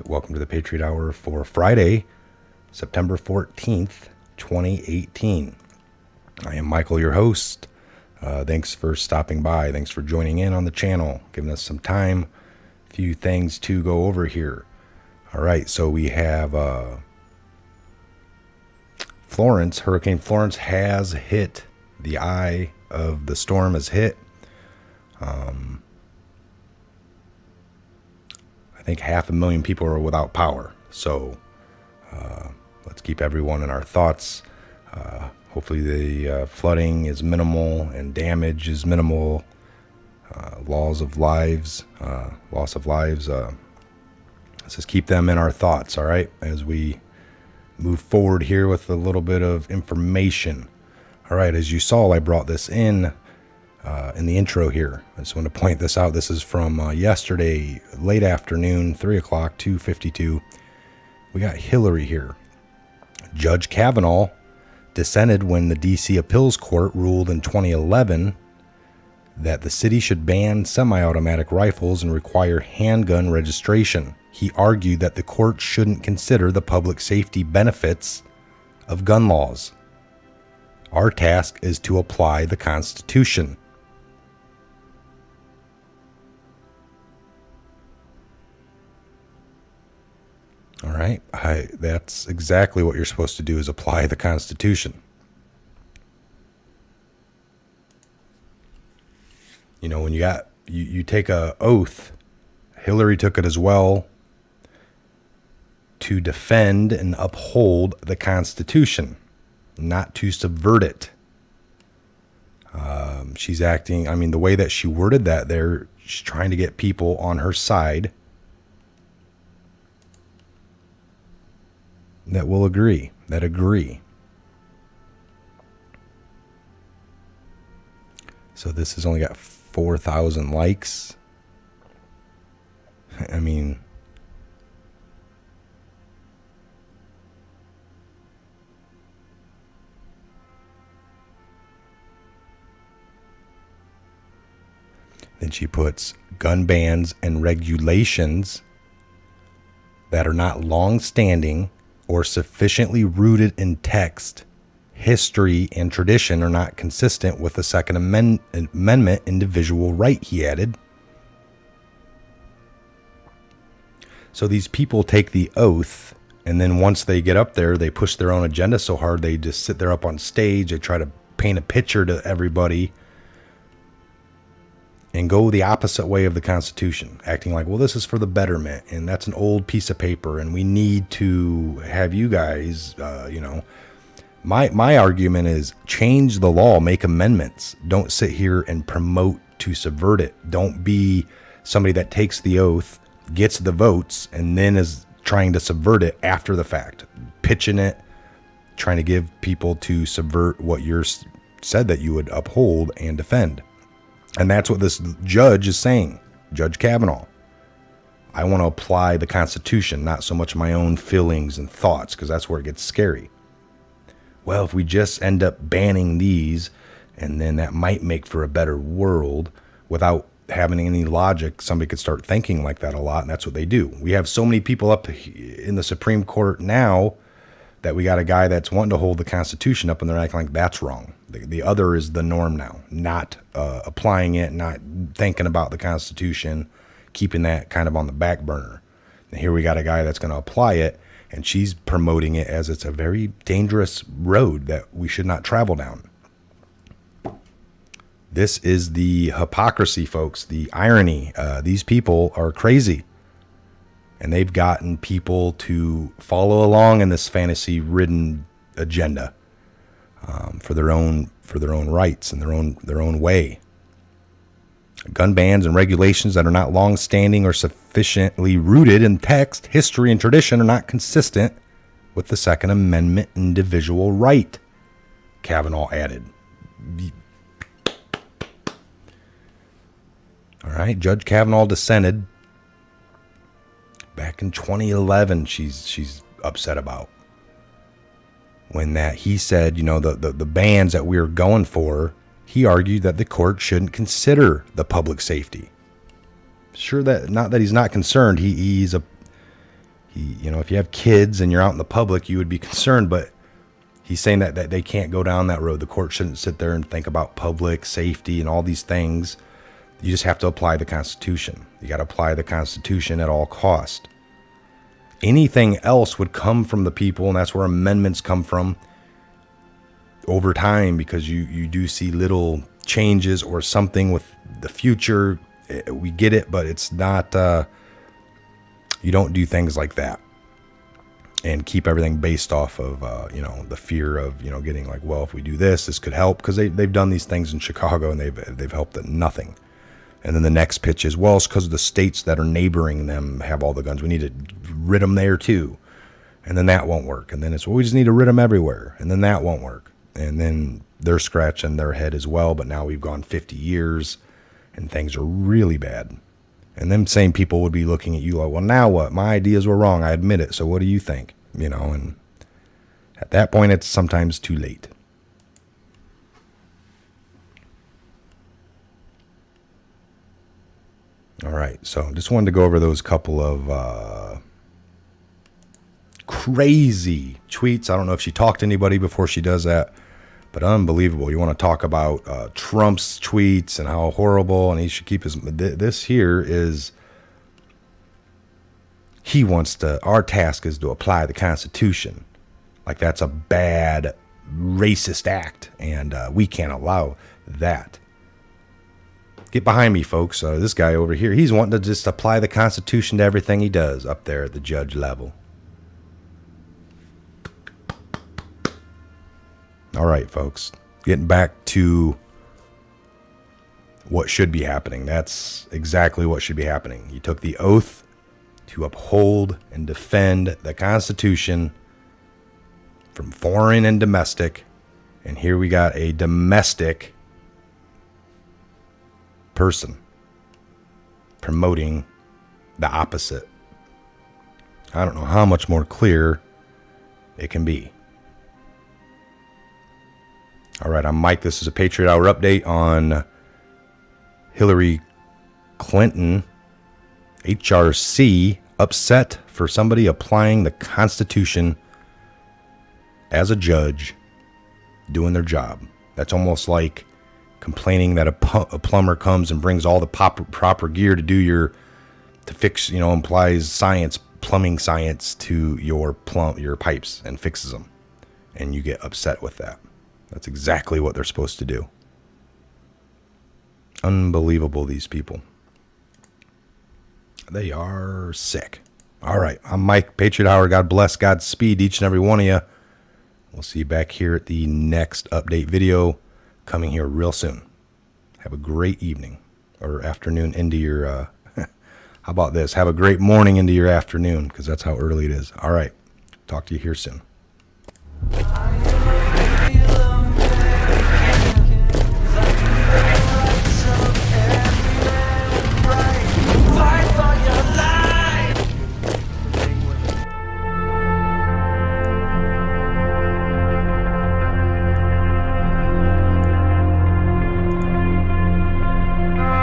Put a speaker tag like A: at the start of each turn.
A: Welcome to the Patriot Hour for Friday, September 14th, 2018. I am Michael, your host. Thanks for stopping by. Thanks for joining in on the channel, giving us some time. A few things to go over here. All right, so we have Florence. Hurricane Florence has hit. The eye of the storm has hit. I think 500,000 people are without power. So let's keep everyone in our thoughts. Hopefully the flooding is minimal and damage is minimal. Loss of lives. Let's just keep them in our thoughts, all right, as we move forward here with a little bit of information. All right, as you saw, I brought this in the intro here. I just want to point this out. This is from yesterday, late afternoon, 3 o'clock, 2:52. We got Hillary here. Judge Kavanaugh dissented when the D.C. Appeals Court ruled in 2011 that the city should ban semi-automatic rifles and require handgun registration. He argued that the court shouldn't consider the public safety benefits of gun laws. Our task is to apply the Constitution. All right, that's exactly what you're supposed to do, is apply the Constitution. You know, when you take a oath, Hillary took it as well, to defend and uphold the Constitution, not to subvert it. She's acting, I mean, the way that she worded that there, she's trying to get people on her side that will agree, that agree. So this has only got 4,000 likes. I mean, then she puts gun bans and regulations that are not long-standing or sufficiently rooted in text, history, and tradition are not consistent with the Second Amendment individual right, he added. So these people take the oath, and then once they get up there, they push their own agenda so hard, they just sit there up on stage, they try to paint a picture to everybody, and go the opposite way of the Constitution, acting like, well, this is for the betterment, and that's an old piece of paper, and we need to have you guys, My argument is change the law, make amendments. Don't sit here and promote to subvert it. Don't be somebody that takes the oath, gets the votes, and then is trying to subvert it after the fact, pitching it, trying to give people to subvert what you said that you would uphold and defend. And that's what this judge is saying, Judge Kavanaugh. I want to apply the Constitution, not so much my own feelings and thoughts, because that's where it gets scary. Well, if we just end up banning these, and then that might make for a better world without having any logic, somebody could start thinking like that a lot, and that's what they do. We have so many people up in the Supreme Court now that we got a guy that's wanting to hold the Constitution up, and they're acting like that's wrong. The other is the norm now, not applying it, not thinking about the Constitution, keeping that kind of on the back burner. And here we got a guy that's going to apply it, and she's promoting it as it's a very dangerous road that we should not travel down. This is the hypocrisy, folks, the irony. These people are crazy, and they've gotten people to follow along in this fantasy-ridden agenda for their own rights and their own way. Gun bans and regulations that are not long-standing or sufficiently rooted in text, history, and tradition are not consistent with the Second Amendment individual right, Kavanaugh added. All right, Judge Kavanaugh dissented back in 2011. She's upset about when that he said, the bans that we're going for. He argued that the court shouldn't consider the public safety. Sure, that not that he's not concerned. He's If you have kids and you're out in the public, you would be concerned, but he's saying that they can't go down that road. The court shouldn't sit there and think about public safety and all these things. You just have to apply the Constitution. You got to apply the Constitution at all cost. Anything else would come from the people, and that's where amendments come from over time, because you do see little changes or something with the future. We get it, but it's not, you don't do things like that and keep everything based off of, the fear of, getting like, well, if we do this, this could help, because they've done these things in Chicago and they've helped at nothing. And then the next pitch is, well, it's because the states that are neighboring them have all the guns. We need to rid them there too. And then that won't work. And then it's, well, we just need to rid them everywhere. And then that won't work. And then they're scratching their head as well. But now we've gone 50 years and things are really bad. And them same people would be looking at you like, well, now what? My ideas were wrong. I admit it. So what do you think? And at that point, it's sometimes too late. All right, so just wanted to go over those couple of crazy tweets. I don't know if she talked to anybody before she does that, but unbelievable. You want to talk about Trump's tweets and how horrible, and he should keep his... This here is... He wants to... Our task is to apply the Constitution. Like that's a bad, racist act, and we can't allow that. Get behind me, folks. This guy over here, he's wanting to just apply the Constitution to everything he does up there at the judge level. All right, folks. Getting back to what should be happening. That's exactly what should be happening. You took the oath to uphold and defend the Constitution from foreign and domestic. And here we got a domestic person promoting the opposite. I don't know how much more clear it can be. All right, I'm Mike. This is a Patriot Hour update on Hillary Clinton, H.R.C, upset for somebody applying the Constitution as a judge, doing their job. That's almost like complaining that a plumber comes and brings all the proper gear to fix, implies science, plumbing science to your pipes and fixes them. And you get upset with that. That's exactly what they're supposed to do. Unbelievable, these people. They are sick. All right, I'm Mike, Patriot Hour. God bless, Godspeed each and every one of you. We'll see you back here at the next update video coming here real soon. Have a great evening or afternoon into your, how about this? Have a great morning into your afternoon, because that's how early it is. All right. Talk to you here soon.